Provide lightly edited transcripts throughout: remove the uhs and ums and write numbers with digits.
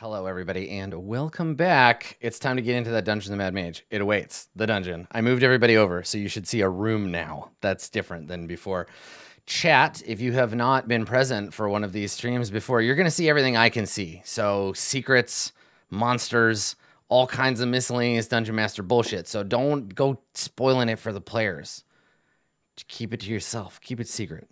Hello, everybody, and welcome back. It's time to get into that Dungeon of the Mad Mage. It awaits, the dungeon. I moved everybody over, so you should see a room now. That's different than before. Chat, if you have not been present for one of these streams before, you're going to see everything I can see. So secrets, monsters, all kinds of miscellaneous Dungeon Master bullshit. So don't go spoiling it for the players. Just keep it to yourself. Keep it secret.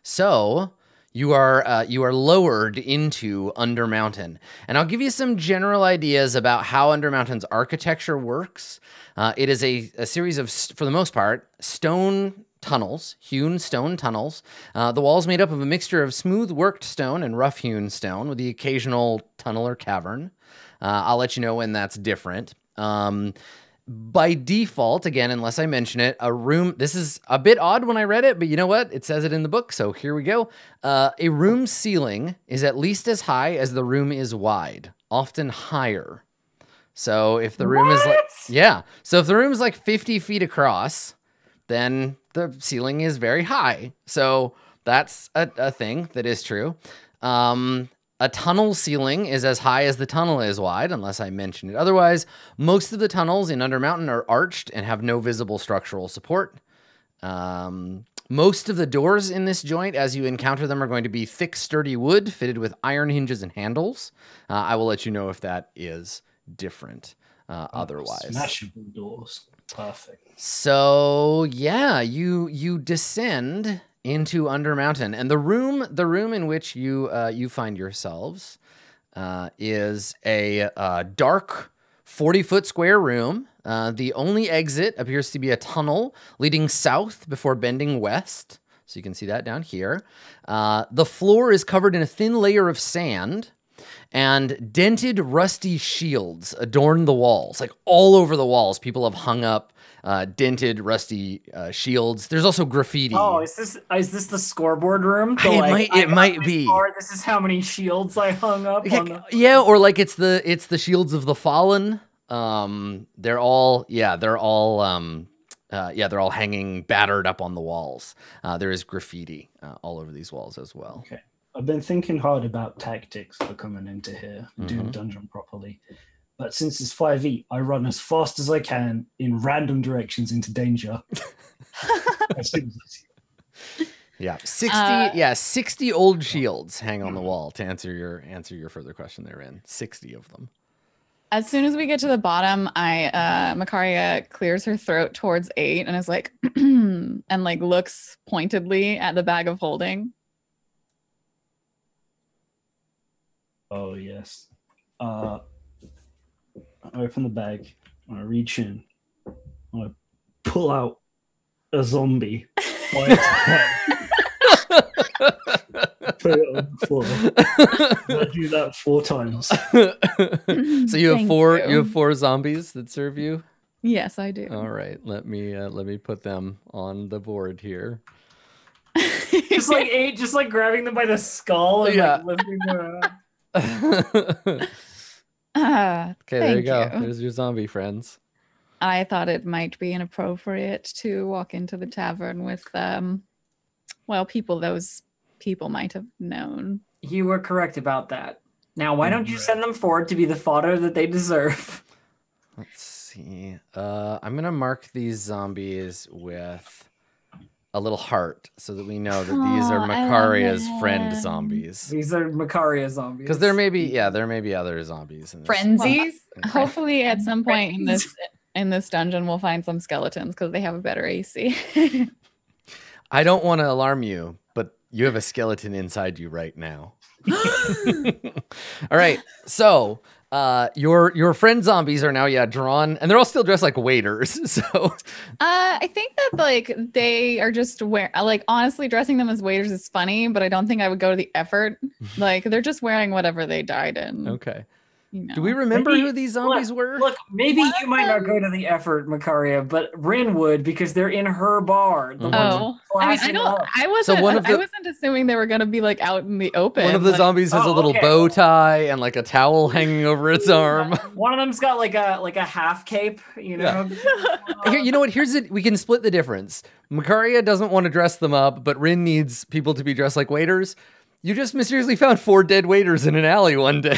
So you are lowered into Undermountain, and I'll give you some general ideas about how Undermountain's architecture works. It is a series of, for the most part, stone tunnels, hewn stone tunnels. The walls made up of a mixture of smooth worked stone and rough hewn stone, with the occasional tunnel or cavern. I'll let you know when that's different. By default, again, unless I mention it, a room, this is a bit odd when I read it, but you know what? It says it in the book, so here we go. A room's ceiling is at least as high as the room is wide, often higher. So if the room is like, yeah. So if the room is like 50 feet across, then the ceiling is very high. So that's a thing that is true. A tunnel ceiling is as high as the tunnel is wide, unless I mention it. Otherwise, most of the tunnels in Undermountain are arched and have no visible structural support. Most of the doors in this joint, as you encounter them, are going to be thick, sturdy wood fitted with iron hinges and handles. I will let you know if that is different otherwise. Smashable doors. Perfect. So, yeah, you descend into Undermountain, and the room in which you find yourselves is a dark 40-foot square room. The only exit appears to be a tunnel leading south before bending west. So you can see that down here. The floor is covered in a thin layer of sand, and dented rusty shields adorn the walls. Like all over the walls, people have hung up dented, rusty shields. There's also graffiti. Oh, is this the scoreboard room? It might be. This is how many shields I hung up. Yeah, or like it's the shields of the fallen. They're all hanging battered up on the walls. There is graffiti all over these walls as well. Okay. I've been thinking hard about tactics for coming into here and doing dungeon properly. But since it's 5e, I run as fast as I can in random directions into danger. As soon as I see it. 60 old shields hang on the wall to answer your further question therein. 60 of them. As soon as we get to the bottom, Makaria clears her throat towards 8 and is like, and like looks pointedly at the bag of holding. Oh, yes. I open the bag, I reach in, I pull out a zombie. Put it on the floor. I do that 4 times. So you have 4 zombies that serve you? Yes, I do. All right, let me put them on the board here. just like grabbing them by the skull and like lifting them around. Okay, there you go. There's your zombie friends. I thought it might be inappropriate to walk into the tavern with people those people might have known. You were correct about that. Now, why don't you send them forward to be the fodder that they deserve? Let's see. I'm gonna mark these zombies with a little heart so that we know that these are Makaria's friend zombies. These are Makaria zombies. Because there may be other zombies in this. Frenzies. Hopefully at some point in this dungeon we'll find some skeletons because they have a better AC. I don't want to alarm you, but you have a skeleton inside you right now. All right. So your friend zombies are now drawn, and they're all still dressed like waiters. So I think that like they are just honestly dressing them as waiters is funny, but I don't think I would go to the effort. Like they're just wearing whatever they died in. Okay. You know. Do we remember who these zombies were? Look, maybe you might not go to the effort, Makaria, but Rin would because they're in her bar. I wasn't assuming they were going to be like out in the open. One of the zombies has a little bow tie and like a towel hanging over its arm. One of them's got like a half cape, you know. Yeah. Here, you know what? Here's it. We can split the difference. Makaria doesn't want to dress them up, but Rin needs people to be dressed like waiters. You just mysteriously found 4 dead waiters in an alley one day.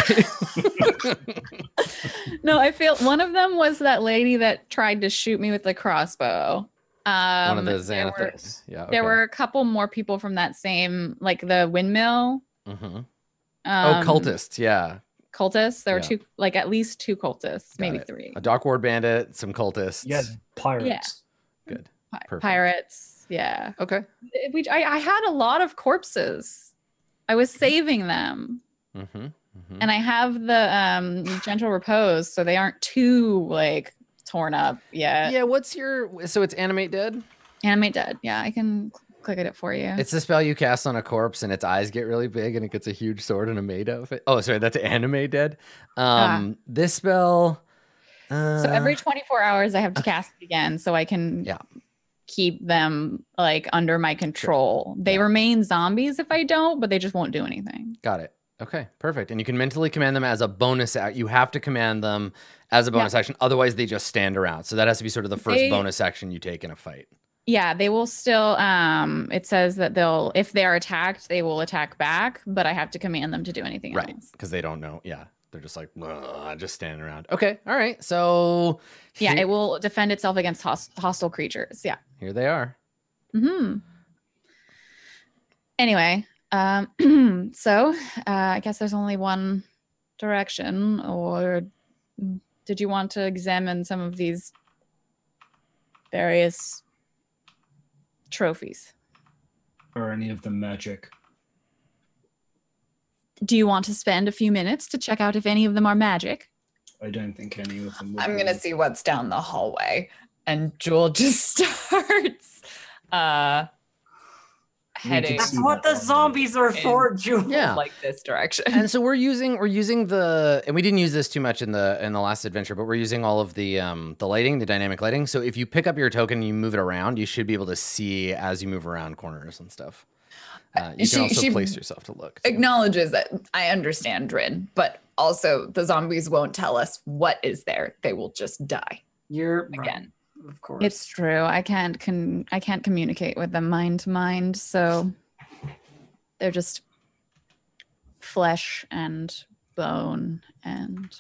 No, I feel one of them was that lady that tried to shoot me with the crossbow. One of the there were, Xanathars. Yeah. there were a couple more people from that same, like the windmill. Mm-hmm. Cultists. Yeah. Cultists. There were Yeah. 2, like at least 2 cultists, maybe 3. A Dark Ward bandit, some cultists. Yeah, pirates. Yeah. Good. Perfect. Pirates. Yeah. Okay. I had a lot of corpses. I was saving them. Mm-hmm. Mm-hmm. And I have the gentle repose, so they aren't too like torn up yet. Yeah, what's your... So it's animate dead? Animate dead. Yeah, I can click it for you. It's the spell you cast on a corpse and its eyes get really big and it gets a huge sword and a maid outfit. Oh, sorry, that's anime dead. This spell... so every 24 hours I have to cast it again so I can keep them like under my control. Sure. They remain zombies if I don't, but they just won't do anything. Got it. Okay, perfect. And you can mentally command them as a bonus act. You have to command them as a bonus action. Otherwise, they just stand around. So that has to be sort of the first bonus action you take in a fight. Yeah, they will still, it says that if they are attacked, they will attack back, but I have to command them to do anything else. Right, because they don't know. Yeah, they're just like, just standing around. Okay, all right. So... Yeah, it will defend itself against hostile creatures. Yeah. Here they are. Mm-hmm. Anyway, so I guess there's only one direction, or did you want to examine some of these various trophies? Or any of the magic? Do you want to spend a few minutes to check out if any of them are magic? I don't think any of them. I'm going to see what's down the hallway. And Jewel just starts heading. That's what the zombies are for, Jewel. Yeah. Like this direction. And so we're using the, and we didn't use this too much in the last adventure, but we're using all of the lighting, the dynamic lighting. So if you pick up your token and you move it around, you should be able to see as you move around corners and stuff. You can also place yourself to look. Acknowledges that I understand Drin, but also the zombies won't tell us what is there. They will just die. You're again. Right. Of course. It's true. I can't communicate with them mind to mind, so they're just flesh and bone and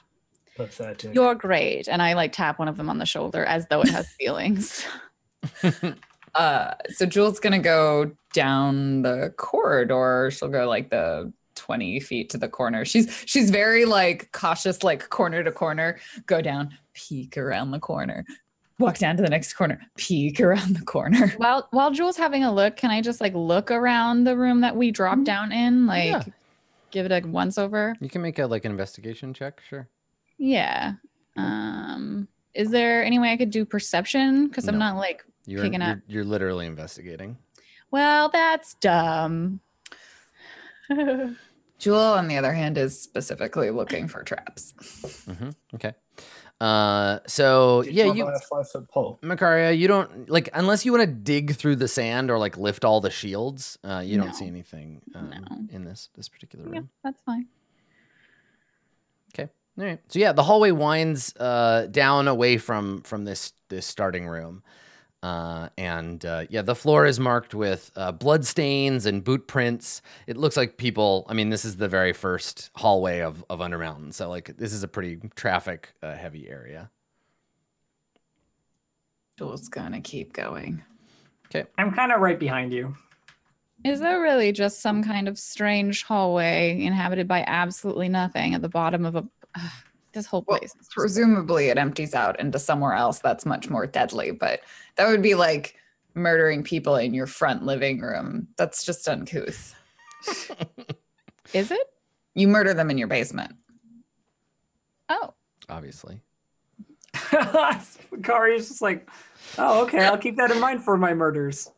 pathetic. You're great. And I like tap one of them on the shoulder as though it has feelings. So Jewel's gonna go down the corridor. She'll go like the 20 feet to the corner. She's very like cautious, like corner to corner, go down, peek around the corner, walk down to the next corner, peek around the corner. While Jewel's having a look, can I just like look around the room that we dropped down in? Like give it a once over? You can make a like an investigation check, sure. Yeah. Is there any way I could do perception? Because I'm not like you're literally investigating. Well, that's dumb. Jewel, on the other hand, is specifically looking for traps. Mm-hmm. Okay. So you a 5-foot pole. Makaria, you don't like unless you want to dig through the sand or like lift all the shields. You don't see anything in this particular room. Yeah, that's fine. Okay. All right. So yeah, the hallway winds down away from this starting room. The floor is marked with blood stains and boot prints. It looks like people, I mean, this is the very first hallway of Undermountain. So like, this is a pretty traffic heavy area. Jewel's gonna keep going. Okay. I'm kind of right behind you. Is there really just some kind of strange hallway inhabited by absolutely nothing at the bottom of this whole place? Well, presumably it empties out into somewhere else that's much more deadly, but that would be like murdering people in your front living room. That's just uncouth. Is it? You murder them in your basement. Oh. Obviously. Kari's just like, oh, okay, I'll keep that in mind for my murders.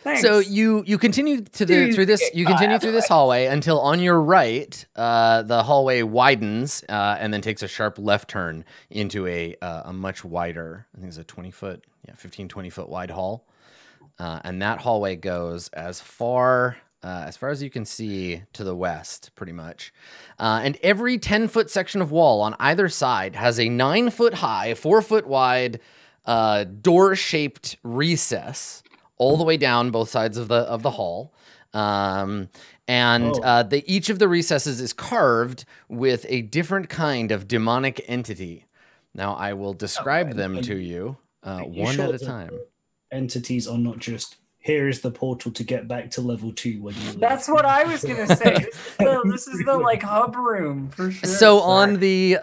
Thanks. So you continue through this hallway until on your right, the hallway widens and then takes a sharp left turn into a much wider, I think it's a 20 foot wide hall. And that hallway goes as far as you can see to the west, pretty much. And every 10-foot section of wall on either side has a 9-foot high, 4-foot wide, door-shaped recess all the way down both sides of the hall. And And each of the recesses is carved with a different kind of demonic entity. Now, I will describe them to you one at a time. Entities are not just, here is the portal to get back to level 2 when you leave. That's what I was gonna say. This is the like hub room for sure. So on the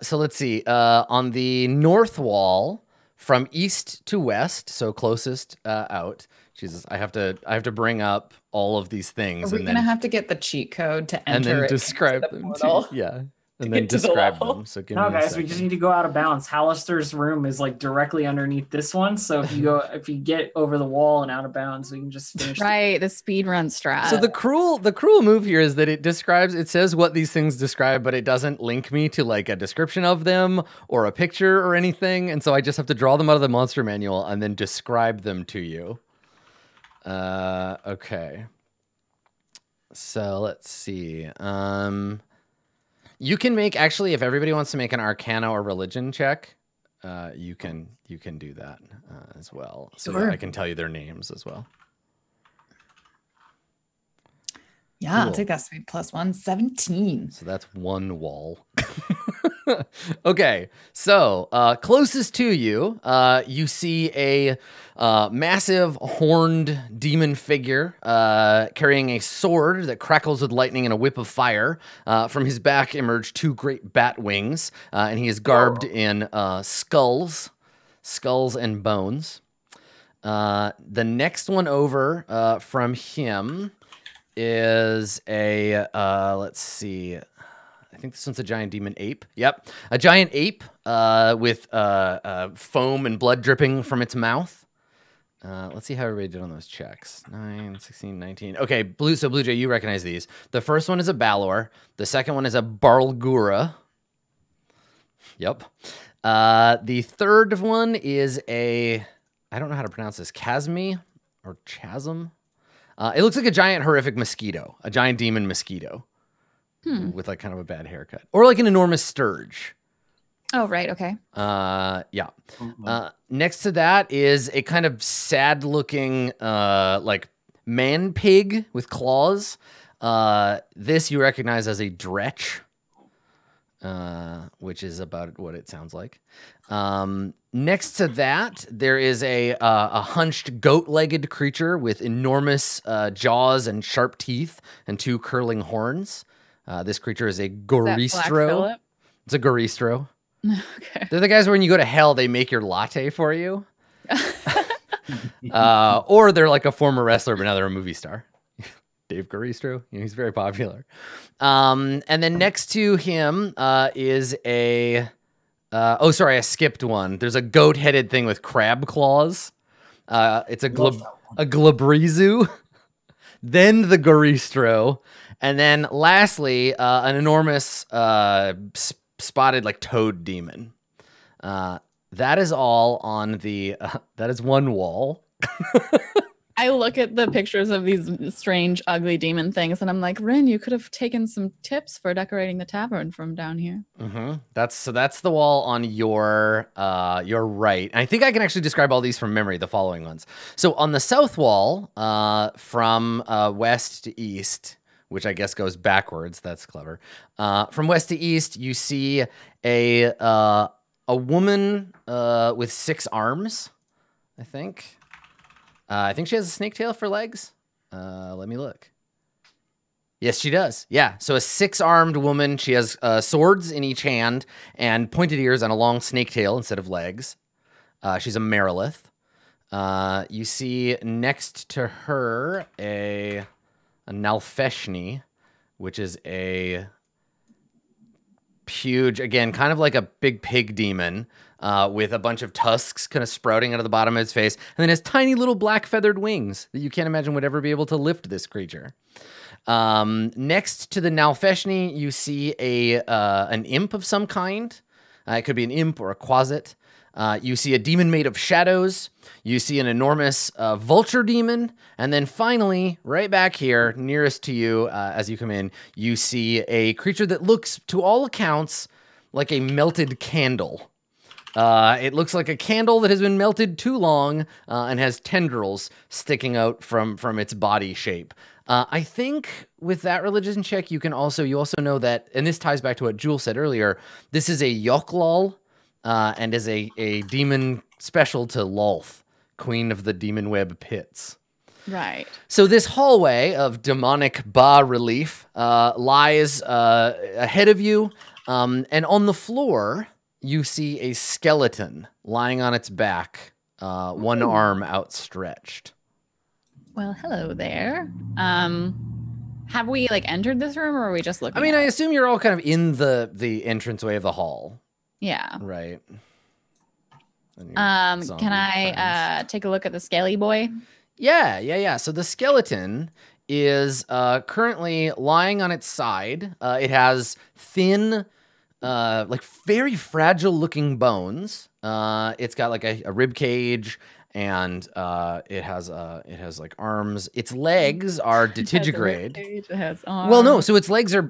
so let's see, on the north wall from east to west, so closest out. Jesus, I have to bring up all of these things. Are we gonna have to get the cheat code to enter and then it describe into the them portal? yeah. And then describe them. So give me no, a guys, second. we just need to go out of bounds. Halaster's room is like directly underneath this one. So if you get over the wall and out of bounds, we can just finish. Right, the speed run strat. So the cruel move here is that it says what these things describe, but it doesn't link me to like a description of them or a picture or anything. And so I just have to draw them out of the monster manual and then describe them to you. Okay. So let's see. You can make, actually, if everybody wants to make an Arcana or Religion check, you can do that as well. So Sure. I can tell you their names as well. Yeah, Cool. I'll take that speed +1, 17. So that's one wall. Okay, so closest to you, you see a massive horned demon figure carrying a sword that crackles with lightning and a whip of fire. From his back emerge 2 great bat wings, and he is garbed in skulls and bones. The next one over from him is a, let's see, I think this one's a giant demon ape. Yep, a giant ape with foam and blood dripping from its mouth. Let's see how everybody did on those checks. 9, 16, 19. Okay, Blue Jay, you recognize these. The first one is a Balor. The second one is a Barlgura. Yep. The third one is a, I don't know how to pronounce this, Chasmi or Chasm. It looks like a giant horrific mosquito, a giant demon mosquito with like kind of a bad haircut, or like an enormous sturge. Oh, right. Okay. Yeah. Next to that is a kind of sad looking, like man pig with claws. This you recognize as a dretch, which is about what it sounds like. Next to that, there is a hunched goat-legged creature with enormous jaws and sharp teeth and 2 curling horns. This creature is a Goristro. It's a Goristro. Okay. They're the guys where when you go to hell, they make your latte for you. Or they're like a former wrestler, but now they're a movie star. Dave Goristro, he's very popular. And then next to him is a... oh, sorry, I skipped one. There's a goat-headed thing with crab claws. It's a Glabrizu. Then the Goristro. And then lastly, an enormous spotted like toad demon. That is all on the... that is one wall. I look at the pictures of these strange, ugly demon things, and I'm like, Rin, you could have taken some tips for decorating the tavern from down here. Mm-hmm. That's the wall on your right. And I think I can actually describe all these from memory, the following ones. So on the south wall, from west to east, which I guess goes backwards. That's clever. From west to east, you see a woman with 6 arms, I think. I think she has a snake tail for legs. Let me look. Yes, she does. Yeah, so a 6-armed woman. She has swords in each hand and pointed ears and a long snake tail instead of legs. She's a Marilith. You see next to her a Nalfeshni, which is a huge, again, kind of like a big pig demon. With a bunch of tusks kind of sprouting out of the bottom of his face, and then has tiny little black feathered wings that you can't imagine would ever be able to lift this creature. Next to the Nalfeshni, you see an imp of some kind. It could be an imp or a quasit. You see a demon made of shadows. You see an enormous vulture demon. And then finally, right back here, nearest to you as you come in, you see a creature that looks, to all accounts, like a melted candle. It looks like a candle that has been melted too long and has tendrils sticking out from its body shape. I think with that religion check, you also know that, and this ties back to what Jewel said earlier. This is a Yoklal, and is a demon special to Lolth, queen of the demon web pits. Right. So this hallway of demonic bas-relief lies ahead of you, and on the floor you see a skeleton lying on its back, one arm outstretched. Well, hello there. Have we like entered this room, or are we just looking? I mean, at I assume you're all kind of in the entranceway of the hall. Yeah. Right. Can I take a look at the scaly boy? Yeah. So the skeleton is currently lying on its side. It has thin, like very fragile looking bones. It's got like a rib cage, and it has like arms. Its legs are digitigrade. It has arms. Well, no. So its legs are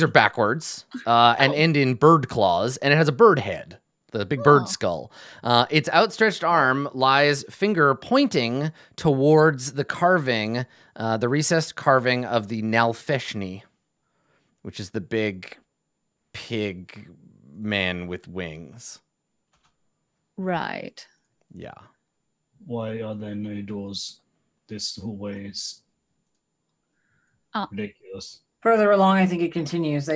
backwards and end in bird claws, and it has a bird head. The big bird skull. Its outstretched arm lies finger pointing towards the carving, the recessed carving of the Nalfeshni, which is the big pig man with wings. Right. Yeah. Why are there no doors? This hallway is ridiculous. Further along, I think it continues.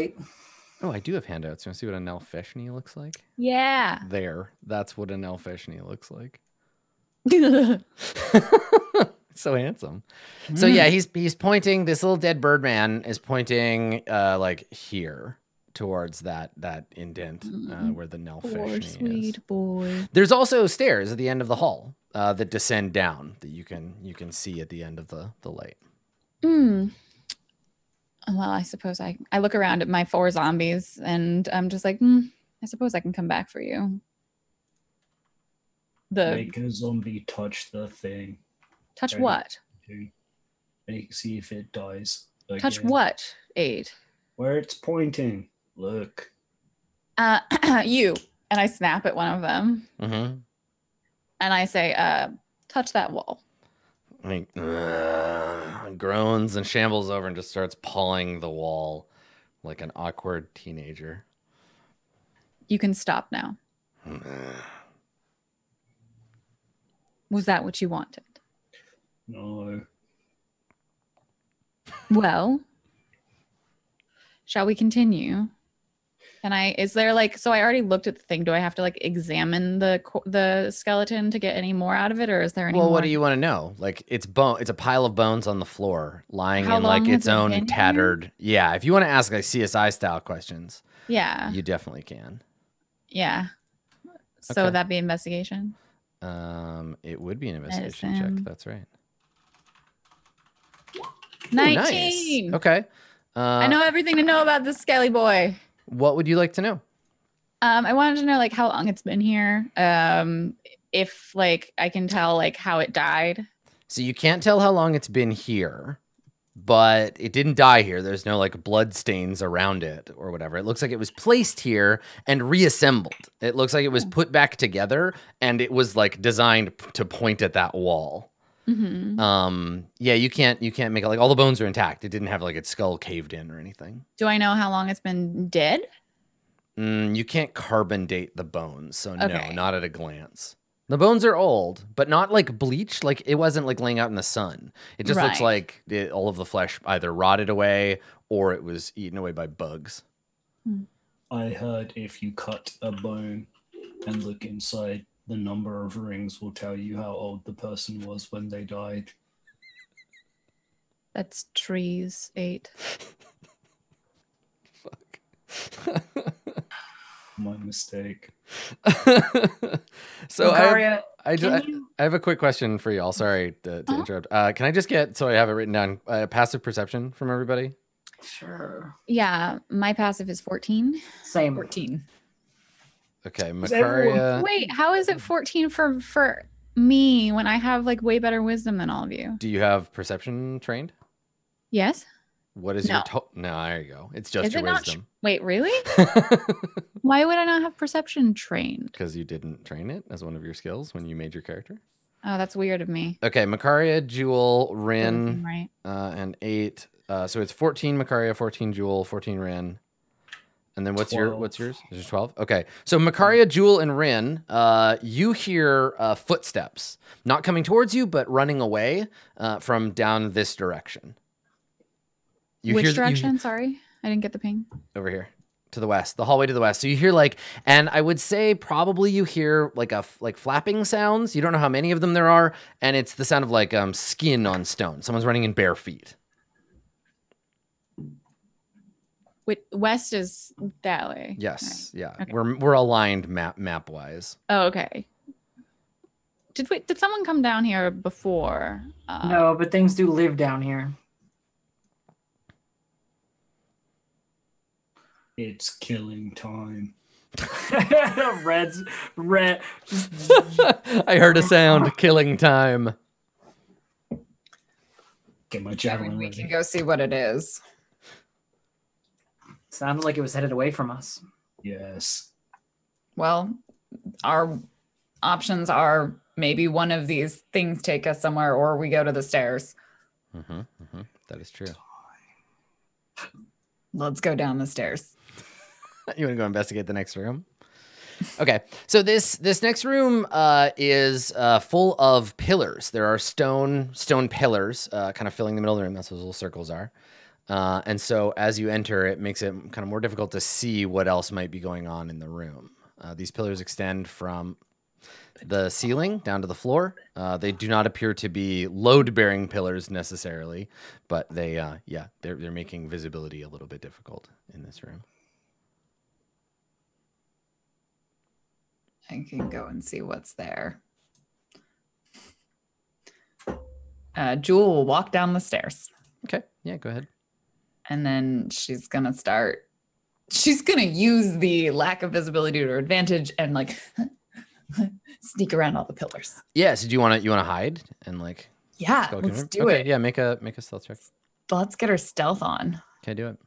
Oh, I do have handouts. You want to see what a Nalfeshni looks like? Yeah. There. That's what a Nalfeshni looks like. So handsome. So yeah, he's pointing. This little dead bird man is pointing like here towards that indent where the Nalfeshni is. Sweet boy. There's also stairs at the end of the hall that descend down that you can see at the end of the light. Well, I suppose I look around at my 4 zombies, and I'm just like, I suppose I can come back for you. Make a zombie touch the thing. Touch what? See if it dies. Again. Touch what, Aid? Where it's pointing. Look. You. And I snap at one of them. Mm-hmm. And I say, touch that wall. Like, groans and shambles over and just starts pawing the wall like an awkward teenager. You can stop now. Was that what you wanted? No. Well, shall we continue? Is there like, so I already looked at the thing. Do I have to like examine the skeleton to get any more out of it, or is there any more? What do you want to know? Like it's a pile of bones on the floor lying How in like long has its it own been tattered. here? Yeah. If you want to ask like CSI style questions, Yeah. you definitely can. Yeah. So Okay. that'd be investigation. It would be an investigation Medicine. check. That's right. 19. Nice. Okay. I know everything to know about this scaly boy. What would you like to know? I wanted to know like how long it's been here. If like I can tell like how it died. So you can't tell how long it's been here, but it didn't die here. There's no like blood stains around it or whatever. It looks like it was placed here and reassembled. It looks like it was put back together and it was like designed to point at that wall. Mm-hmm. Yeah, you can't make it like all the bones are intact. It didn't have like its skull caved in or anything. Do I know how long it's been dead? You can't carbon date the bones, so no, Okay. not at a glance. The bones are old, but not like bleached. Like it wasn't like laying out in the sun. It just looks Right. like all of the flesh either rotted away or it was eaten away by bugs. I heard if you cut a bone and look inside, the number of rings will tell you how old the person was when they died. That's trees 8. Fuck. My mistake. So Lucaria, I can you- have a quick question for y'all. Sorry to interrupt. Can I just get, so I have it written down, passive perception from everybody? Sure. Yeah, my passive is 14. Same. 14. Okay, everyone- Makaria, Wait, how is it 14 for me when I have like way better wisdom than all of you? do you have perception trained? Yes. What is No. your no, there you go. It's just Is your it not? wisdom. Wait, really? Why would I not have perception trained? Because you didn't train it as one of your skills when you made your character. Oh, that's weird of me. Okay, Makaria, Jewel, Rin, Doesn't seem right. and 8. So it's 14 Makaria, 14 Jewel, 14 Rin. And then what's 12. yours? Is it 12? Okay. So Makaria, Jewel, and Rin, you hear footsteps. Not coming towards you, but running away from down this direction. Which direction? Sorry, I didn't get the ping. Over here. To the west, the hallway to the west. So you hear like, and I would say probably you hear like flapping sounds. You don't know how many of them there are. And it's the sound of like skin on stone. Someone's running in bare feet. West is that way. Yes. Right. Yeah. Okay. We're aligned map wise. Oh, okay. Did someone come down here before? No, but things do live down here. It's killing time. Red. I heard a sound. Killing time. Get my javelin We ready. can go see what it is. Sounded like it was headed away from us. Yes. Well, our options are maybe one of these things take us somewhere, or we go to the stairs. That is true. Let's go down the stairs. You want to go investigate the next room? Okay, so this next room is full of pillars. There are stone pillars kind of filling the middle of the room. That's what those little circles are. And so as you enter, it makes it kind of more difficult to see what else might be going on in the room. These pillars extend from the ceiling down to the floor. They do not appear to be load-bearing pillars necessarily, but they're making visibility a little bit difficult in this room. I can go and see what's there. Jewel will walk down the stairs. Okay, yeah, go ahead. And then she's going to use the lack of visibility to her advantage and like sneak around all the pillars. Yeah, so do you want to hide and like Yeah, go let's room? do Okay, it. yeah, make a stealth check. Let's get her stealth on. Okay, do it.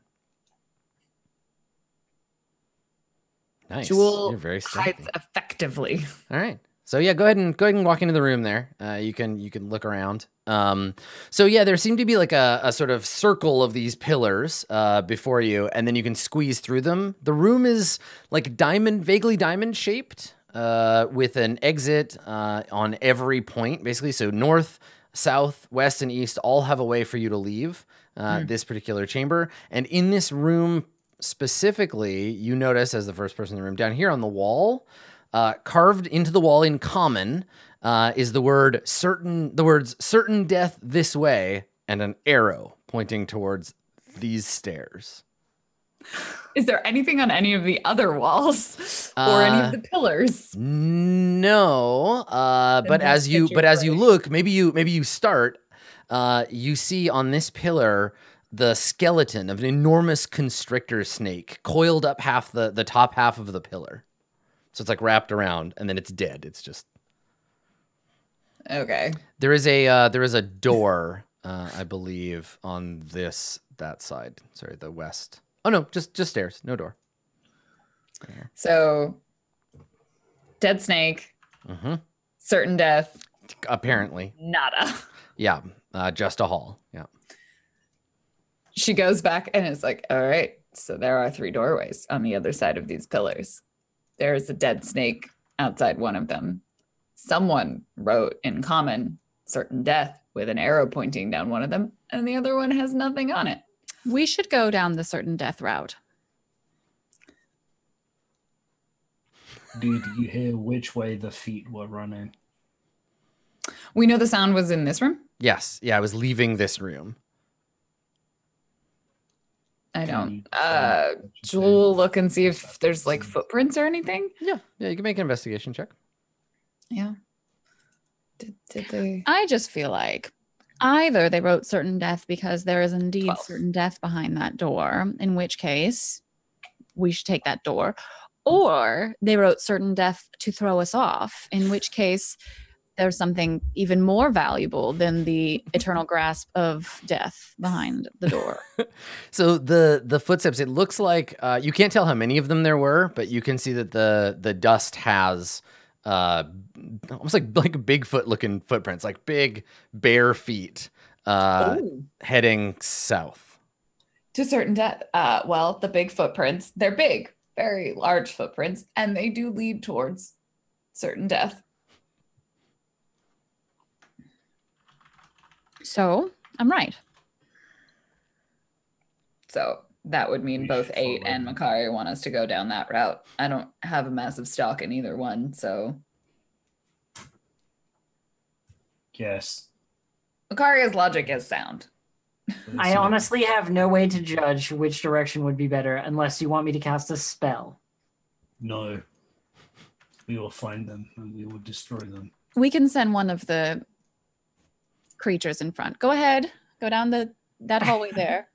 Nice. Jewel You're very stealthy. hides effectively. All right. So yeah, go ahead and walk into the room there. You can look around. So yeah, there seemed to be like a sort of circle of these pillars before you, and then you can squeeze through them. The room is like vaguely diamond shaped, with an exit on every point, basically. So north, south, west, and east all have a way for you to leave this particular chamber. And in this room specifically, you notice as the first person in the room down here on the wall. Carved into the wall in common is the words certain death this way and an arrow pointing towards these stairs. Is there anything on any of the other walls or any of the pillars? No, but as you look, maybe you start, you see on this pillar the skeleton of an enormous constrictor snake coiled up half the top half of the pillar. So it's like wrapped around, and then it's dead. It's just okay. There is a door, I believe, on that side. Sorry, the west. Oh no, just stairs, no door. So, dead snake, certain death. Apparently, nada. Yeah, just a hall. Yeah. She goes back and is like, "All right, so there are 3 doorways on the other side of these pillars. There's a dead snake outside one of them. Someone wrote in common certain death with an arrow pointing down one of them, and the other one has nothing on it." We should go down the certain death route. Did you hear which way the feet were running? We know the sound was in this room. Yes. Yeah, I was leaving this room. I don't. Jewel, look and see if there's like footprints or anything. Yeah. Yeah, you can make an investigation check. Yeah. Did they? I just feel like either they wrote certain death because there is indeed 12. certain death behind that door, in which case we should take that door, or they wrote certain death to throw us off, in which case there's something even more valuable than the eternal grasp of death behind the door. So the footsteps, it looks like you can't tell how many of them there were, but you can see that the dust has almost like Bigfoot looking footprints, like big bare feet, heading south. To certain death. Well, the big footprints, they're big, very large footprints, and they do lead towards certain death. So I'm right. So that would mean We both should 8 follow and them. Makari want us to go down that route. I don't have a massive stock in either one, so Yes. Makari's logic is sound. I honestly have no way to judge which direction would be better unless you want me to cast a spell. No. We will find them and we will destroy them. We can send one of the creatures in front. Go ahead. Go down that hallway there.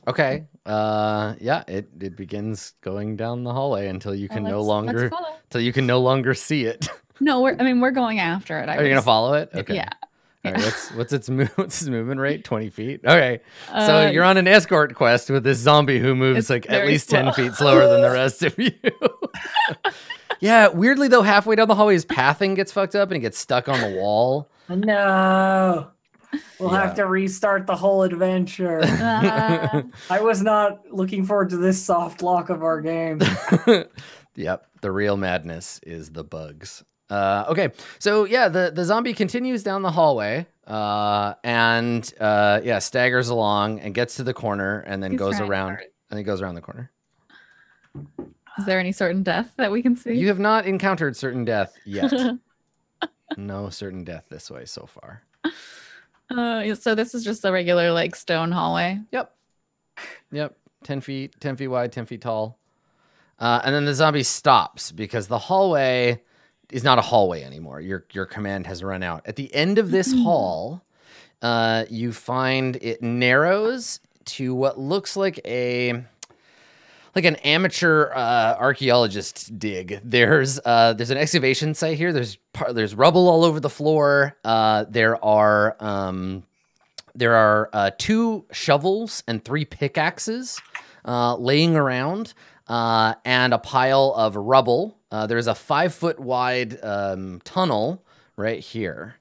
Okay. Yeah, it begins going down the hallway until you can Let's follow. no longer see it. No, we're going after it. Are you gonna follow it? Okay. Yeah. All right, what's its movement rate? 20 feet. Okay. So you're on an escort quest with this zombie who moves It's like at very least slow. 10 feet slower than the rest of you. Yeah, weirdly though, halfway down the hallway, his pathing gets fucked up and he gets stuck on the wall. No. We'll Yeah. have to restart the whole adventure. I was not looking forward to this soft lock of our game. Yep, the real madness is the bugs. Okay, so yeah, the zombie continues down the hallway and staggers along and gets to the corner and then He's goes trying around hard. and he goes around the corner. Is there any certain death that we can see? You have not encountered certain death yet. No certain death this way so far. So this is just a regular like stone hallway. Yep. 10 feet wide, 10 feet tall. And then the zombie stops because the hallway is not a hallway anymore. Your command has run out. At the end of this hall, you find it narrows to what looks like an amateur archaeologist dig. There's an excavation site here. There's rubble all over the floor. There are 2 shovels and 3 pickaxes laying around, and a pile of rubble. There's a 5-foot wide tunnel right here.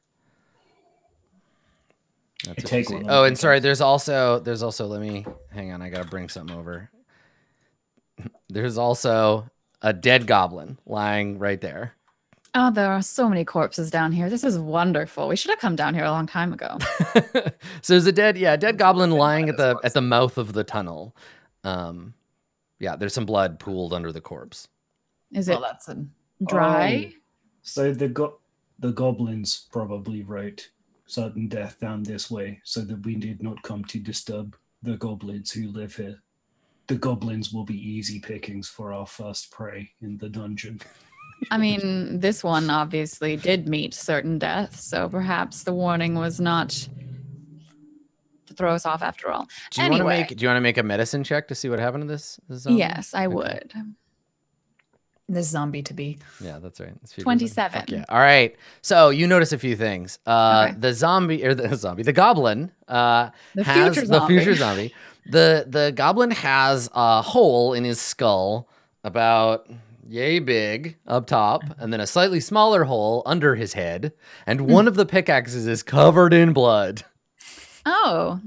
That's what you see. Oh, and sorry, there's also let me hang on, I gotta bring something over. There's also a dead goblin lying right there. Oh, there are so many corpses down here. This is wonderful. We should have come down here a long time ago. So there's a dead goblin lying at the mouth of the tunnel. Yeah, there's some blood pooled under the corpse. Is it Well, that's dry? So the goblins probably wrote certain death down this way so that we did not come to disturb the goblins who live here. The goblins will be easy pickings for our first prey in the dungeon. I mean, this one obviously did meet certain death, so perhaps the warning was not to throw us off after all. Do you want to make a medicine check to see what happened to this zombie? Yes, I would. this zombie to be. Yeah, that's right. It's 27. Fuck yeah. All right. So you notice a few things. Okay. The goblin The has future the zombie. future zombie. The goblin has a hole in his skull about yay big up top, and then a slightly smaller hole under his head, and one of the pickaxes is covered in blood. Oh,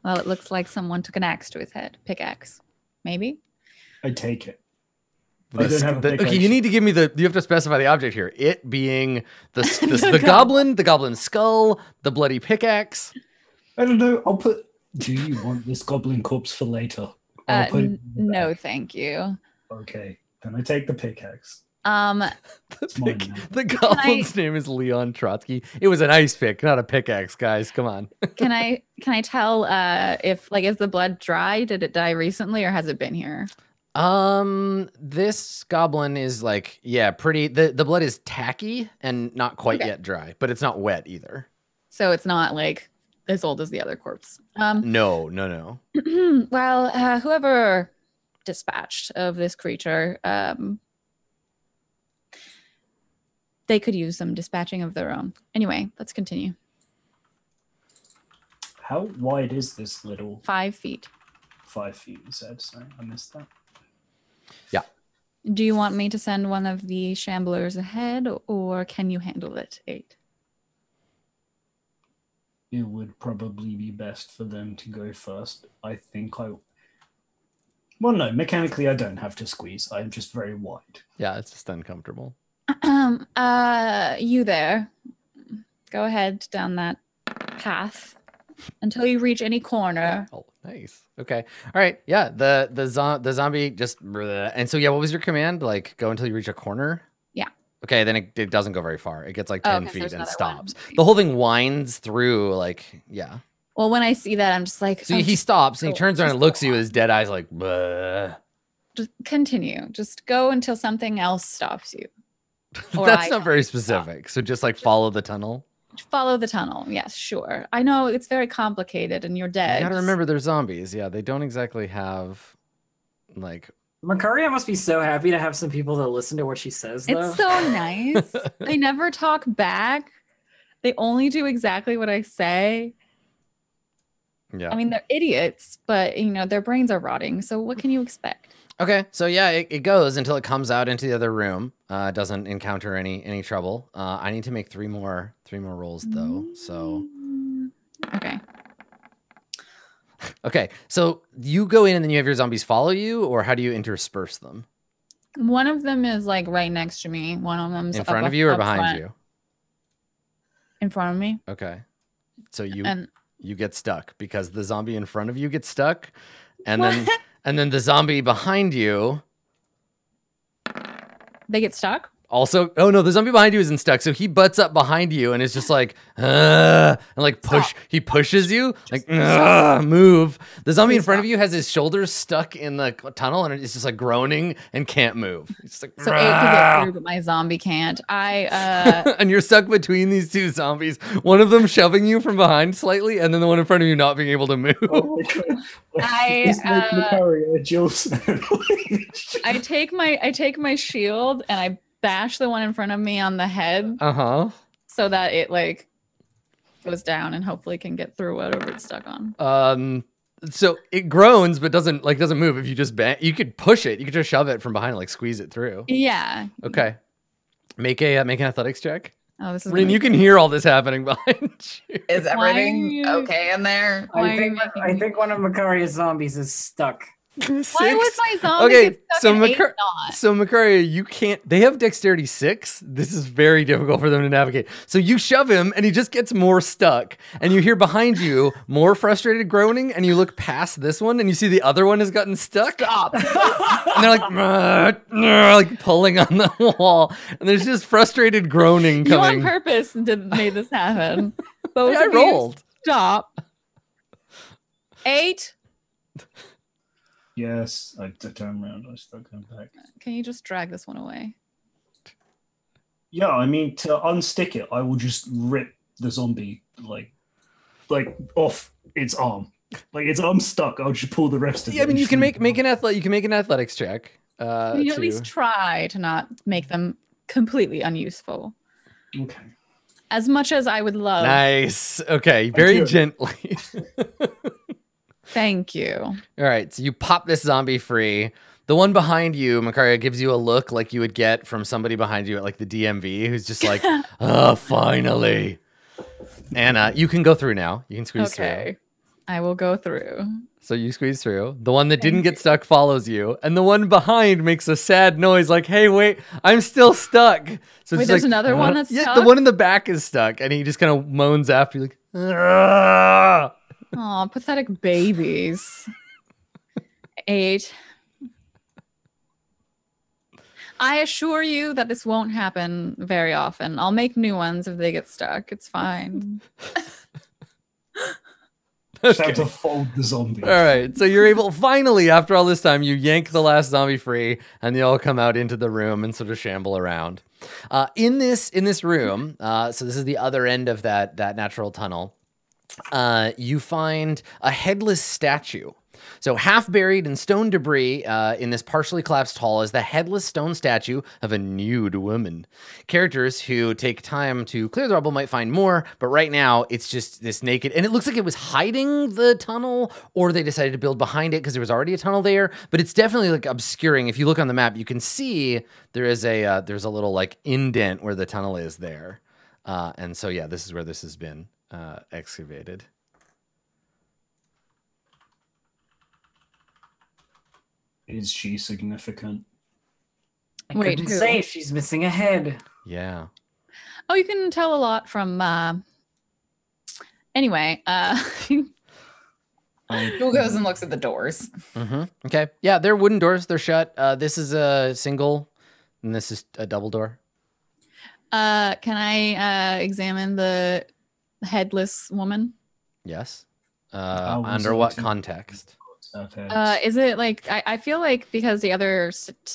well, it looks like someone took an axe to his head. Pickaxe, maybe. I take it. I don't have a Okay, pickaxe. you need to give me you have to specify the object here. It being the goblin, the goblin's skull, the bloody pickaxe. I don't know. I'll put. Do you want this goblin corpse for later? I'll put it in the No, bag. thank you. Okay, then I take the pickaxe. The mine now. the goblin's name is Leon Trotsky. It was an ice pick, not a pickaxe, guys. Come on. Can I tell if is the blood dry? Did it die recently or has it been here? This goblin is pretty. The blood is tacky and not quite Okay. yet dry, but it's not wet either. So it's not like as old as the other corpse. No. Well, whoever dispatched of this creature, they could use some dispatching of their own. Anyway, let's continue. How wide is this little 5 feet. 5 feet? You said. Sorry, I missed that. Yeah. Do you want me to send one of the shamblers ahead, or can you handle it, 8? It would probably be best for them to go first. I think I... Well, no, mechanically I don't have to squeeze. I'm just very wide. Yeah, it's just uncomfortable. You there. Go ahead down that path until you reach any corner. Oh, nice. Okay. All right. Yeah. The zombie just, and so yeah, what was your command? Like go until you reach a corner? Yeah. Okay, then it doesn't go very far. It gets like 10 okay, so feet there's and another stops. one. The whole thing winds through, like, yeah. Well, when I see that, I'm just like... So oh, he stops and he turns around just and looks go at you with on. his dead eyes like, "Bleh." Just continue. Just go until something else stops you. Or That's I not tell very you to stop. specific. So just like follow the tunnel. Follow the tunnel. Yes, sure. I know it's very complicated and you're dead. You gotta remember they're zombies. Yeah, they don't exactly have, like... Makaria must be so happy to have some people that listen to what she says, though. It's so nice. They never talk back. They only do exactly what I say. Yeah. I mean, they're idiots, but, you know, their brains are rotting. So what can you expect? Okay, so yeah, it goes until it comes out into the other room. Doesn't encounter any trouble. I need to make three more rolls though. So Okay. okay, so you go in and then you have your zombies follow you, or how do you intersperse them? One of them is like right next to me. One of them's In up front of up- you or up behind front. you? In front of me. Okay, so you And get stuck because the zombie in front of you gets stuck, and What? then the zombie behind you. they get stuck. Also, oh no, the zombie behind you isn't stuck. So he butts up behind you and is just like, and like he pushes you, like, move. The zombie in front of you has his shoulders stuck in the tunnel and it's just like groaning and can't move. It's just like, So 8 can get through, but my zombie can't. and you're stuck between these two zombies. One of them shoving you from behind slightly, and then the one in front of you not being able to move. Oh my God. It's like Makaria, Jill's. I take my shield and I bash the one in front of me on the head so that it like goes down and hopefully can get through whatever it's stuck on. So it groans but doesn't move. If you just you could push it. You could just shove it from behind, like squeeze it through. Yeah. Okay. Make an athletics check. Oh, this is. Rin, you can hear all this happening behind you. Is Why everything are you- okay in there? Why I are you making I me- think one of Makaria's zombies is stuck. Why was 6? my zombie Okay, get stuck so and 8 Makar- not? So Makaria, you can't. They have dexterity 6. This is very difficult for them to navigate. So you shove him, and he just gets more stuck. And you hear behind you more frustrated groaning. And you look past this one, and you see the other one has gotten stuck. Stop. And they're like pulling on the wall. And there's just frustrated groaning You on coming. purpose made this happen. Both Yeah, I of you rolled. Stop. 8. Yes, I turn around. I start going back. Can you just drag this one away? Yeah, I mean, to unstick it, I will just rip the zombie like off its arm. Like its arm's stuck. I'll just pull the rest of it. Yeah, I mean, and you can just make an athletics check. Can you at least try to not make them completely unuseful? Okay. As much as I would love. Nice. Okay, very you. gently. Thank you. All right, so you pop this zombie free. The one behind you, Makaria, gives you a look like you would get from somebody behind you at like the DMV, who's just like, "Oh, finally!" And you can go through now. You can squeeze Okay. through. I will go through. So you squeeze through. The one that didn't get stuck follows you, and the one behind makes a sad noise, like, "Hey, wait, I'm still stuck." So Wait, it's there's like, another one that's yeah, stuck? the one in the back is stuck, and he just kind of moans after you, like, "Ugh." Oh, pathetic babies. 8. I assure you that this won't happen very often. I'll make new ones if they get stuck. It's fine. Just have to fold the zombie. All right, so you're able, finally, after all this time, you yank the last zombie free, and they all come out into the room and sort of shamble around. In this room, so this is the other end of that natural tunnel. You find a headless statue So half buried in stone debris in this partially collapsed hall is the headless stone statue of a nude woman. Characters who take time to clear the rubble might find more, but right now it's just this naked, and it looks like it was hiding the tunnel, or they decided to build behind it because there was already a tunnel there, but it's definitely like obscuring. If you look on the map, you can see there's a little like indent where the tunnel is there. And so, yeah, this is where this has been excavated. Is she significant? I Wait, couldn't who? say she's missing a head. Yeah. Oh, you can tell a lot from. Anyway, Jewel goes and looks at the doors. Okay. Yeah, they're wooden doors. They're shut. This is a single, and this is a double door. can I examine the headless woman? Yes. was Under what looking- context? Is it like I feel like because the other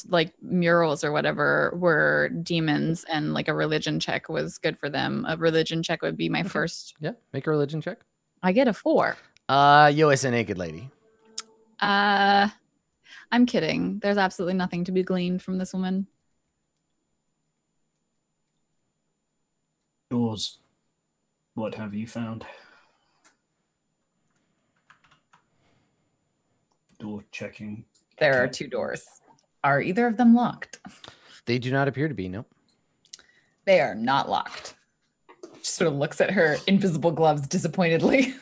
like murals or whatever were demons and like a religion check was good for them. A religion check would be my first. Yeah. Make a religion check. I get a 4. Yo, it's a naked lady. I'm kidding. There's absolutely nothing to be gleaned from this woman. Doors. What have you found? Door checking. There are 2 doors. Are either of them locked? They do not appear to be. No. They are not locked. She sort of looks at her invisible gloves disappointedly.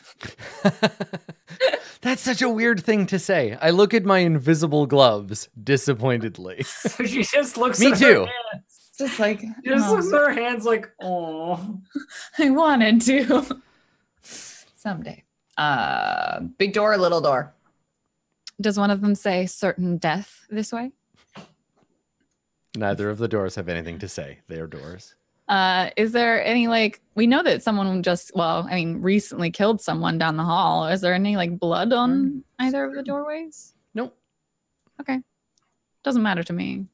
That's such a weird thing to say. I look at my invisible gloves disappointedly. So she just looks Me at too. her hands. Just like, She just oh, looks at her hands like, oh. I wanted to. Someday. Big door, little door. Does one of them say certain death this way? Neither of the doors have anything to say. They're doors. Is there any like we know that someone just recently killed someone down the hall. Is there any like blood on either of the doorways? Nope. Okay. Doesn't matter to me.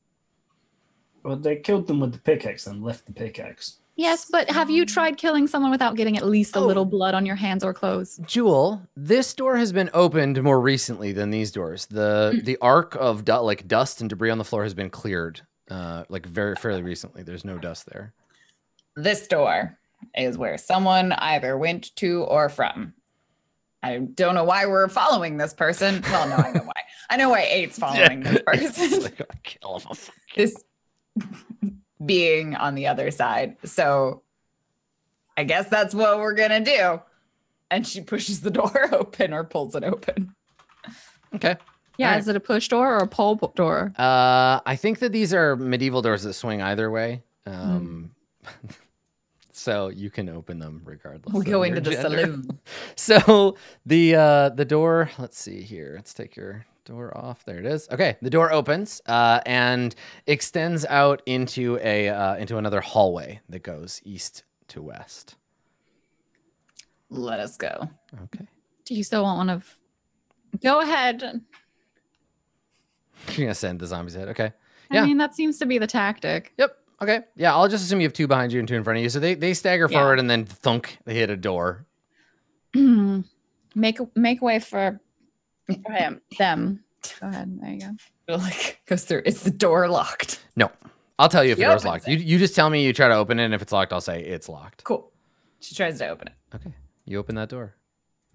Well, they killed them with the pickaxe and left the pickaxe. Yes, but have you tried killing someone without getting at least a little blood on your hands or clothes? Jewel, this door has been opened more recently than these doors. The arc of dust and debris on the floor has been cleared fairly recently. There's no dust there. This door is where someone either went to or from. I don't know why we're following this person. Well, no, I know why. I know why 8's following this person. Kill him. This being on the other side. So I guess that's what we're going to do. And she pushes the door open or pulls it open. Okay. Yeah, All right. is it a push door or a pull door? I think that these are medieval doors that swing either way. So you can open them regardless. We'll of go your into the gender. saloon. So the door, let's see here. Let's take your door off. There it is. Okay, the door opens and extends out into another hallway that goes east to west. Let us go. Okay. Do you still want one of? Go ahead. You're gonna send the zombies ahead. Okay. I Yeah. mean, that seems to be the tactic. Yep. Okay. Yeah, I'll just assume you have 2 behind you and 2 in front of you. So they stagger forward and then thunk, they hit a door. Make way for them. Go ahead. There you go. Feel like goes through. Is the door locked? No. I'll tell you if She the door's opens locked. it. You just tell me you try to open it, and if it's locked, I'll say it's locked. Cool. She tries to open it. Okay. You open that door.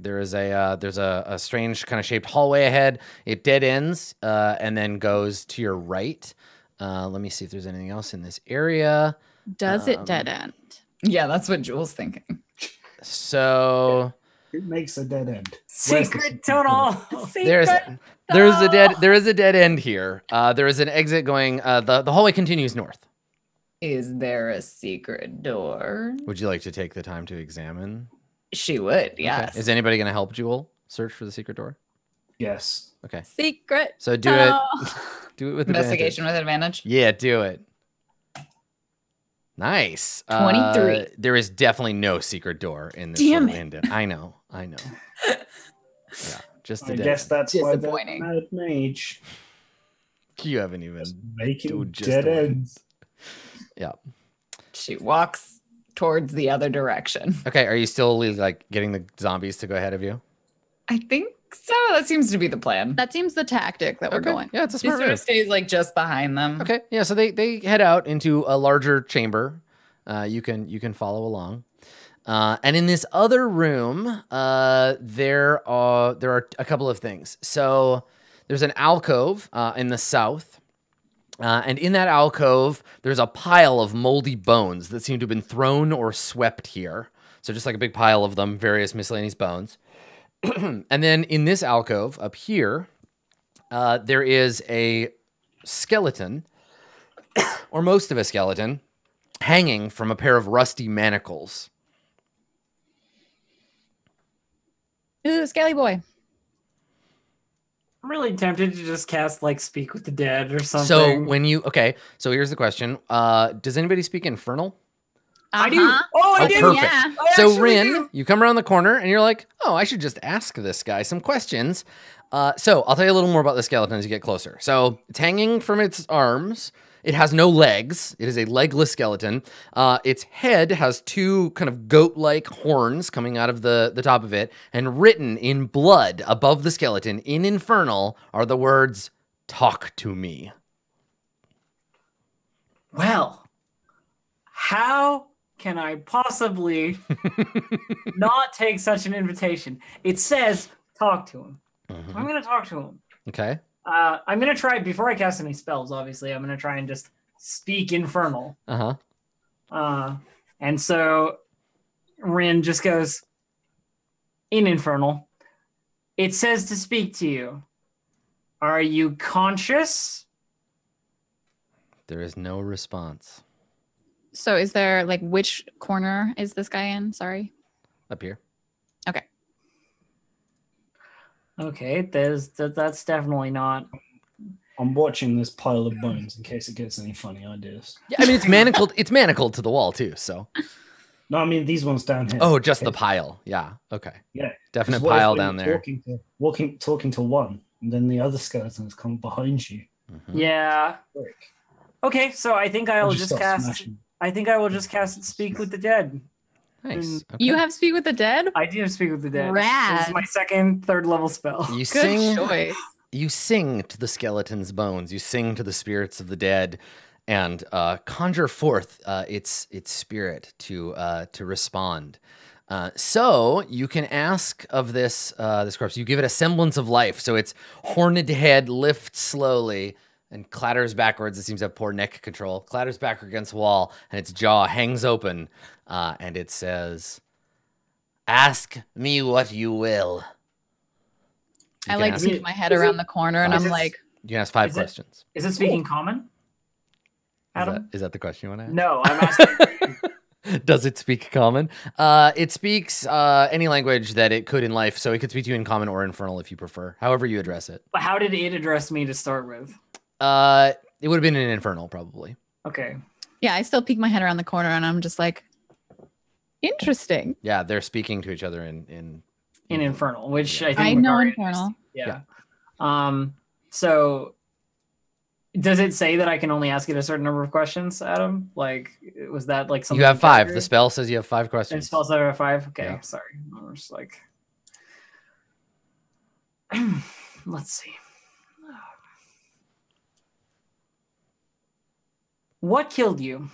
There is there's a strange kind of shaped hallway ahead. It dead ends and then goes to your right. Let me see if there's anything else in this area. Does it dead end? Yeah, that's what Jules thinking. So It makes a dead end. Where's the Secret tunnel. there is a dead end here. There is an exit going. The hallway continues north. Is there a secret door? Would you like to take the time to examine? She would, yes. Okay. Is anybody going to help Jewel search for the secret door? Yes. Okay. Secret. So do tunnel. it. Do it with Investigation advantage. with advantage. Yeah, do it. Nice. 23. There is definitely no secret door in this Damn little indent. I know. Yeah, just a I dead guess end. that's why they're Disappointing. Mad Mage. You haven't even Making do just dead the one. ends. Yeah. She walks towards the other direction. Okay. Are you still like getting the zombies to go ahead of you? I think So that seems to be the plan. That seems the tactic that we're Okay. going. Yeah, it's a She smart sort of move. stays like just behind them. Okay, yeah. So they head out into a larger chamber. You can follow along. And in this other room, there are a couple of things. So there's an alcove in the south. And in that alcove, there's a pile of moldy bones that seem to have been thrown or swept here. So just like a big pile of them, various miscellaneous bones. And then in this alcove up here, there is a skeleton, or most of a skeleton, hanging from a pair of rusty manacles. Ooh, Scaly Boy. I'm really tempted to just cast like Speak with the Dead or something. So when you so here's the question: does anybody speak Infernal? I do. Uh-huh. Oh, I Oh, do. perfect. Yeah. I So actually Rin, do. you come around the corner and you're like, oh, I should just ask this guy some questions. So I'll tell you a little more about the skeleton as you get closer. So it's hanging from its arms. It has no legs. It is a legless skeleton. Its head has two kind of goat-like horns coming out of the top of it, and written in blood above the skeleton in Infernal are the words, "Talk to me." Well, how can I possibly not take such an invitation? It says talk to him. Mhm. I'm going to talk to him. Okay. I'm going to try, before I cast any spells, obviously, I'm going to try and just speak Infernal. Uh-huh. And so Rin just goes, in Infernal, it says to speak to you. Are you conscious? There is no response. So is there like which corner is this guy in? Sorry. Up here. Okay. Okay, that's definitely not. I'm watching this pile of bones in case it gets any funny ideas. Yeah, I mean, it's manacled. It's manacled to the wall too. So. No, I mean these ones down here. Oh, just the Okay. pile. Yeah. Okay. Yeah. Definite 'Cause what if pile when down you're there. talking to one, and then the other skeletons come behind you. Mhm. Yeah. Quick. Okay, so I think I will just start cast. smashing. I think I will just cast Speak with the Dead. Nice. Okay. You have Speak with the Dead? I do have Speak with the Dead. This Rad. is my third level spell. You Good sing. choice. You sing to the skeleton's bones. You sing to the spirits of the dead, and conjure forth its spirit to respond. So you can ask of this corpse. You give it a semblance of life. So its horned head lifts slowly and clatters backwards. It seems to have poor neck control. Clatters back against the wall, and its jaw hangs open, and it says, "Ask me what you will." You I can like ask- peek my head is it- around the corner and is I'm it- like, You can ask 5 Is it- questions. Is it speaking common? Adam? Is that the question you want to ask? No, I'm asking. Does it speak common? It speaks any language that it could in life, so it could speak to you in common or infernal if you prefer. However you address it. How did it address me to start with? It would have been in infernal probably. Okay. yeah, I still peek my head around the corner and I'm just like, interesting. Yeah, they're speaking to each other in In Infernal, which Yeah. I think I would know already Infernal. Yeah. So does it say that I can only ask it a certain number of questions, Adam? Like, was that like something? You have 5. triggered? The spell says you have 5 And questions. spells that are 5? Okay, Yeah. sorry. I was just like, let's see. What killed you?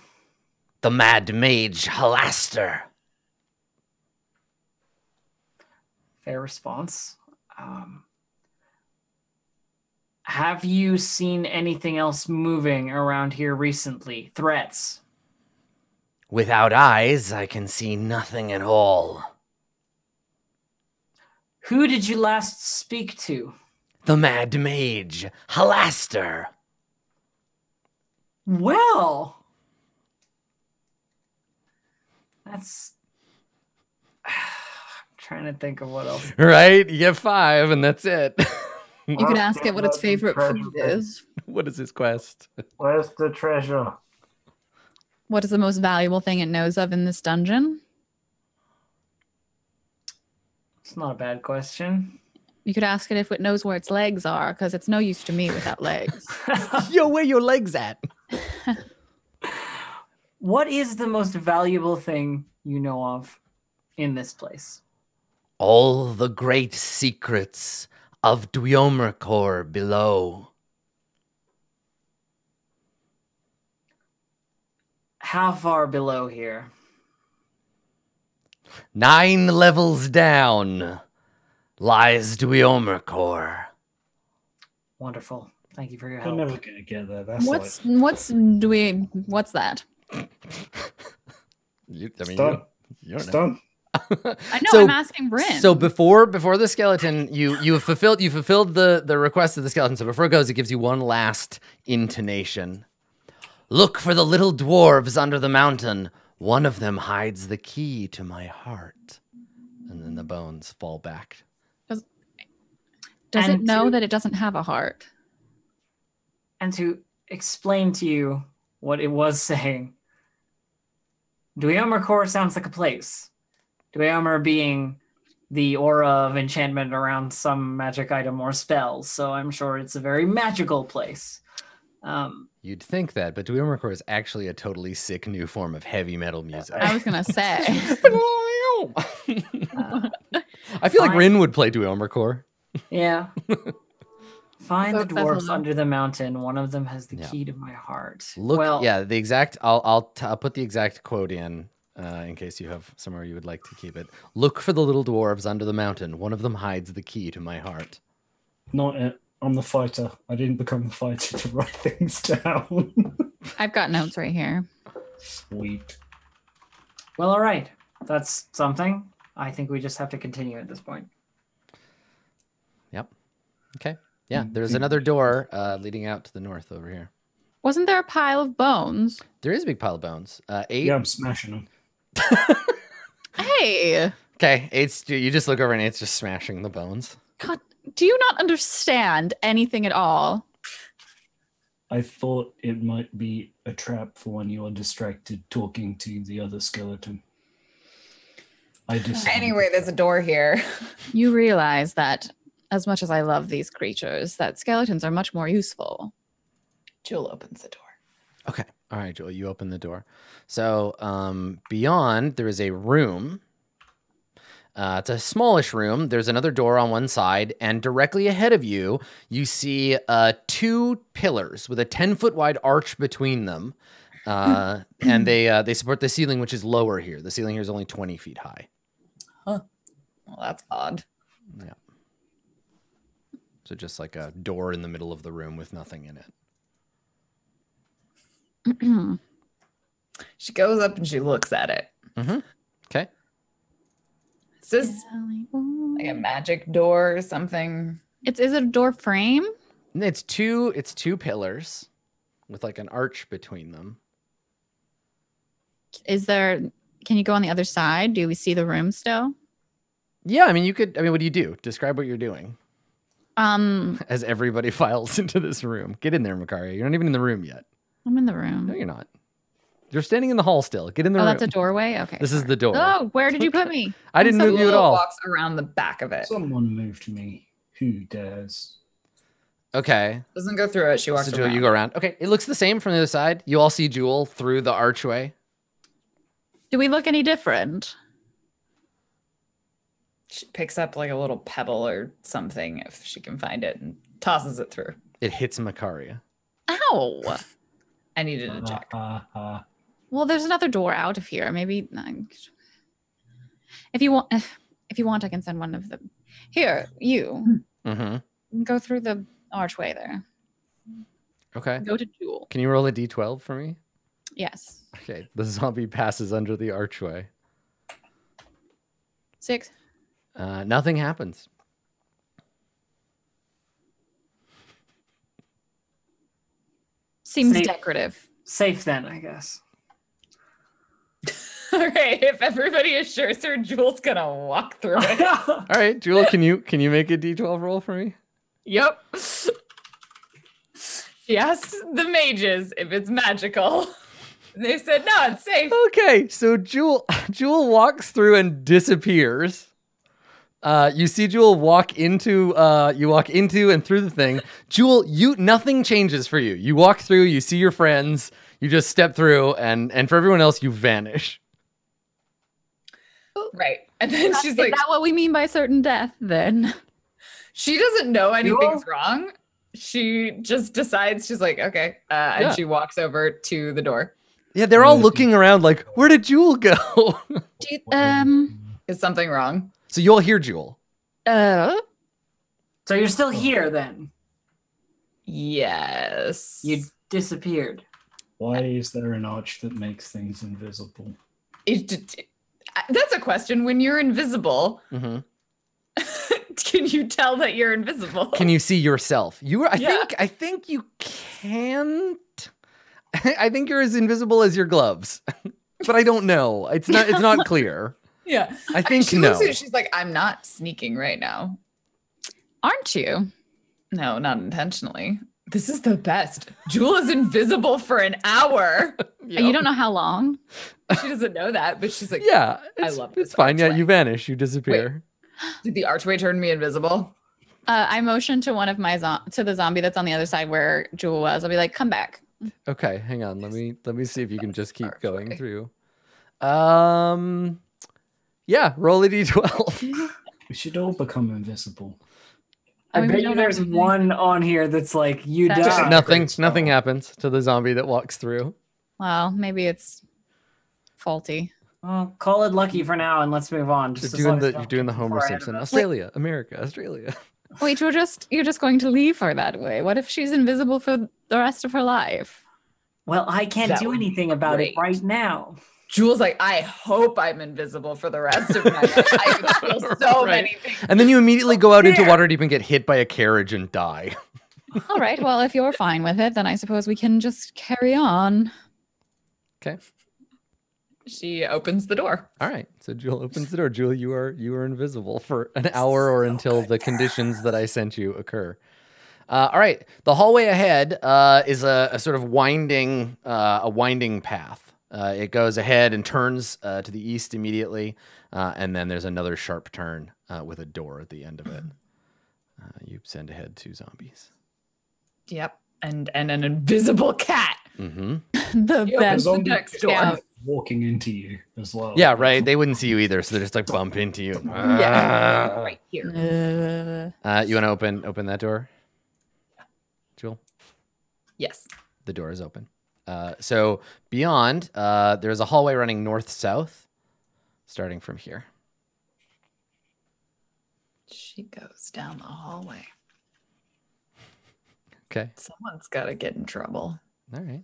The Mad Mage Halaster. Fair response. Have you seen anything else moving around here recently? Threats? Without eyes, I can see nothing at all. Who did you last speak to? The Mad Mage Halaster. Well, that's. I'm trying to think of what else. Right? You get 5 and that's it. You could ask it what its favorite food is. What is his quest? Where's the treasure? What is the most valuable thing it knows of in this dungeon? It's not a bad question. You could ask it if it knows where its legs are, because it's no use to me without legs. Yo, where your legs at? What is the most valuable thing you know of in this place? All the great secrets of Dweomercore below. How far below here? 9 levels down lies Dweomercore. Wonderful. Thank you for your We're help. never gonna get there. That's What's that? It's done. you don't It's know. done. I know. So- I'm asking Bryn. So before the skeleton, you fulfilled the request of the skeleton. So before it goes, it gives you one last intonation. Look for the little dwarves under the mountain. One of them hides the key to my heart. And then the bones fall back. Does And it know to- that it doesn't have a heart? And to explain to you what it was saying, Dweomercore sounds like a place. Dweomer being the aura of enchantment around some magic item or spell, so I'm sure it's a very magical place. You'd think that, but Dweomercore is actually a totally sick new form of heavy metal music. I was gonna say. I feel like Fine. Rin would play Dweomercore. Yeah. Find the That's a dwarfs lot. under the mountain. One of them has the Yeah. key to my heart. Look, well, yeah, the exact. I'll put the exact quote in case you have somewhere you would like to keep it. Look for the little dwarves under the mountain. One of them hides the key to my heart. Not it. I'm the fighter. I didn't become the fighter to write things down. I've got notes right here. Sweet. well, all right. That's something. I think we just have to continue at this point. Yep. Okay. Yeah, there's another door leading out to the north over here. Wasn't there a pile of bones? There is a big pile of bones. 8. Yeah, I'm smashing them. Hey, Okay, 8's. You just look over and 8's just smashing the bones. God, do you not understand anything at all? I thought it might be a trap for when you are distracted talking to the other skeleton. I just Anyway, there's a door here. You realize that, as much as I love these creatures, that skeletons are much more useful. Jewel opens the door. Okay. All right, Joel, you open the door. So beyond, there is a room. It's a smallish room. There's another door on one side, and directly ahead of you, you see 2 pillars with a 10-foot wide arch between them, and they support the ceiling, which is lower here. The ceiling here is only 20 feet high. Well, that's odd. Yeah. So just like a door in the middle of the room with nothing in it. She goes up and she looks at it. Mm-hmm. Okay. Is this like a magic door or something? Is it a door frame? It's two pillars with like an arch between them. Can you go on the other side? Do we see the room still? Yeah, I mean, you could. I mean, what do you do? Describe what you're doing I'm as everybody files into this room. Get in there, Makaria. You're not even in the room yet. in the No, room. you're not. You're standing in the hall still. Get in the Oh, room. that's a doorway? Okay. This is sorry. the door. Oh, where did you put me? I didn't I'm so move you at Jewel all. walks around the back of it. Someone moved me. Who dares? Okay. Doesn't go through it. She walks So Jewel, around. you go around. Okay, it looks the same from the other side. You all see Jewel through the archway. Do we look any different? She picks up like a little pebble or something if she can find it and tosses it through. It hits Makaria. Ow. I needed to check. Well, there's another door out of here. Maybe if you want, I can send one of them. Here, you Mm-hmm. go through the archway there. Okay. Go to Jewel. Can you roll a d12 for me? Yes. Okay. The zombie passes under the archway. 6. Nothing happens. Seems Safe. decorative. Safe then, I guess. All right, if everybody assures her, Jewel's gonna walk through it. All right, Jewel, can you make a d12 roll for me? Yep. She asked the mages if it's magical. They said no, it's safe. Okay, so Jewel walks through and disappears. You see Jewel walk into and through the thing. Jewel, nothing changes for you. You walk through, you see your friends, you just step through, and for everyone else, you vanish. Right. And then she's like, Is that what we mean by certain death then? She doesn't know anything's Jewel? wrong. She just decides she's like, okay, Yeah. and she walks over to the door. Yeah, they're all looking around like, where did Jewel go? Do you, Is something wrong? So you'll hear Jewel. So you're still here then? Yes. You disappeared. Why is there an arch that makes things invisible? That's a question. When you're invisible, Mm-hmm. can you tell that you're invisible? Can you see yourself? Yeah. I think you can't. I think you're as invisible as your gloves, but I don't know. It's not clear. Yeah. I think she no. looks at it, she's like, I'm not sneaking right now. aren't you? No, not intentionally. This is the best. Jewel is invisible for an hour. You don't know how long. She doesn't know that, but she's like, Yeah, I it's, love it's this fine. Yeah, archway. you vanish. You disappear. Did the archway turn me invisible? I motion to one of my to the zombie that's on the other side where Jewel was. I'll be like, come back. Okay, hang on. Let me see if you can just keep going Archway. through. Yeah, roll a d12. We should all become invisible. I mean, we bet don't you there's have to- one on here that's like, you That's die. right. Nothing happens to the zombie that walks through. Well, maybe it's faulty. Well, call it lucky for now and let's move on. Just as long as You're doing the Homer far ahead of Simpson. us. Australia, America, Australia. Wait, you're just going to leave her that way. What if she's invisible for the rest of her life? Well, I can't That do would be anything about it great. right now. Jewel's like, I hope I'm invisible for the rest of my life. I could feel so Right. many things. And then you immediately go out into there. Waterdeep and get hit by a carriage and die. All right. Well, if you're fine with it, then I suppose we can just carry on. Okay. She opens the door. All right. So Jewel opens the door. Jewel, you are invisible for an hour or until the conditions that I sent you occur. All right. The hallway ahead is a sort of winding path. It goes ahead and turns to the east immediately, and then there's another sharp turn with a door at the end of it. You send ahead 2 zombies. Yep. And an invisible cat. Mm-hmm. The He best. opens the next door. Yeah. Walking into you as well. Yeah, right. They wouldn't see you either, so they just like bump into you. Yeah. Right here. You want to open that door, Jewel? Yes. The door is open. So beyond, there's a hallway running north-south, starting from here. She goes down the hallway. Okay. Someone's got to get in trouble. All right.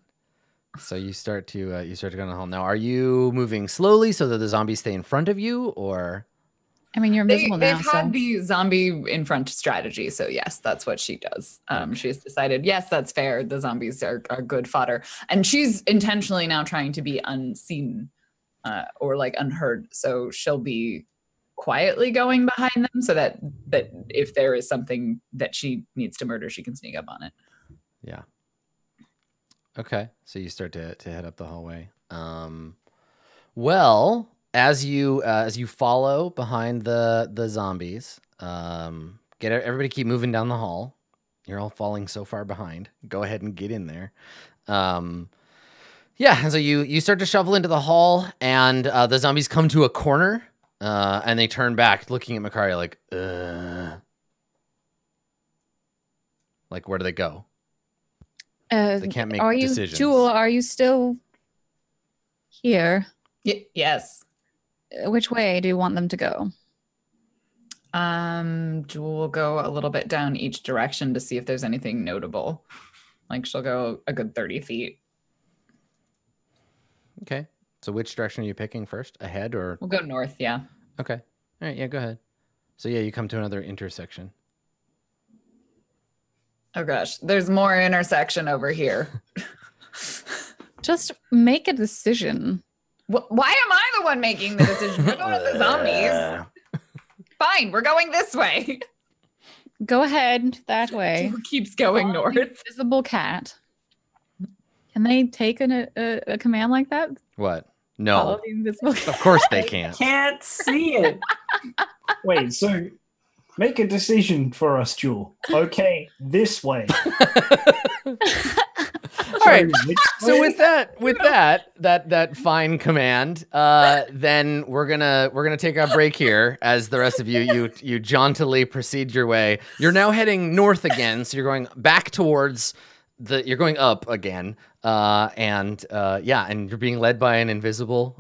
So you start to go down the hall. Now, are you moving slowly so that the zombies stay in front of you, or? I mean, you're invisible They've now. had So. the zombie in front strategy, so yes, that's what she does. She's decided, yes, that's fair. The zombies are good fodder, and she's intentionally now trying to be unseen or like unheard. So she'll be quietly going behind them, so that if there is something that she needs to murder, she can sneak up on it. Yeah. Okay. So you start to head up the hallway. Well, as you follow behind the zombies, everybody keep moving down the hall. You're all falling so far behind. Go ahead and get in there. Yeah, and so you start to shovel into the hall, and the zombies come to a corner, and they turn back, looking at Makaria like, where do they go? They can't make Are you, decisions. Jewel? Are you still here? Yes. Which way do you want them to go? Jewel will go a little bit down each direction to see if there's anything notable. Like she'll go a good 30 feet. Okay. So which direction are you picking first? Ahead or? We'll go north, yeah. Okay. All right. Yeah, go ahead. So yeah, you come to another intersection. Oh gosh, there's more intersection over here. Just make a decision. Why am I the one making the decision? We're going to the zombies. Fine, we're going this way. Go ahead that way. Jewel keeps going Follow the north. Invisible cat. Can they take a command like that? What? Follow No. the invisible cat. Of course they can't. Can't see it. Wait, so make a decision for us, Jewel. Okay, this way. All right. So with that fine command, then we're gonna take a break here as the rest of you jauntily proceed your way. You're now heading north again, so you're going back towards you're going up again. And you're being led by an invisible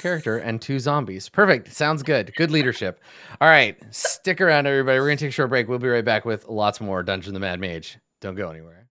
character and 2 zombies. Perfect. Sounds good. Good leadership. All right. Stick around, everybody. We're gonna take a short break. We'll be right back with lots more Dungeon the Mad Mage. Don't go anywhere.